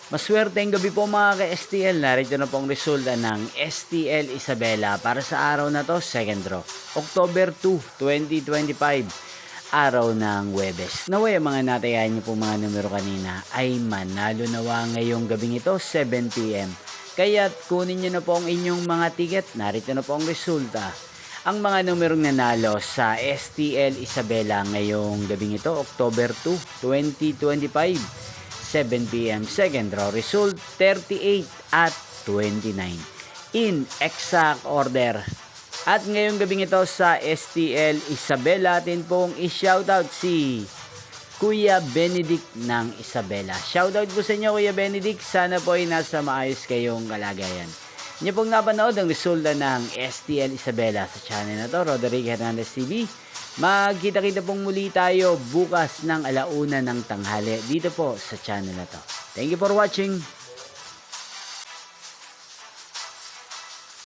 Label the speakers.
Speaker 1: Maswerteng gabi po mga ka-STL. Narito na pong resulta ng STL Isabela para sa araw na to, second draw. October 2, 2025, araw ng Huwebes. Naway ang mga natayan niyo po mga numero kanina ay manalo nawa ngayong gabing ito, 7 p.m. Kaya't kunin niyo na po ang inyong mga ticket. Narito na po ang resulta. Ang mga numerong nanalo sa STL Isabela ngayong gabing ito, October 2, 2025. 7 p.m. Second draw result 38 at 29 in exact order. At ngayong gabing ito sa STL Isabela, atin pong i-shoutout si Kuya Benedict ng Isabela. Shoutout po sa inyo Kuya Benedict, sana po ay nasa maayos kayong kalagayan. Inyo pong napanood ang resulta ng STL Isabela sa channel na to, Roderick Hernandez TV. Magkita-kita pong muli tayo bukas ng 1:00 ng tanghali dito po sa channel na to. Thank you for watching.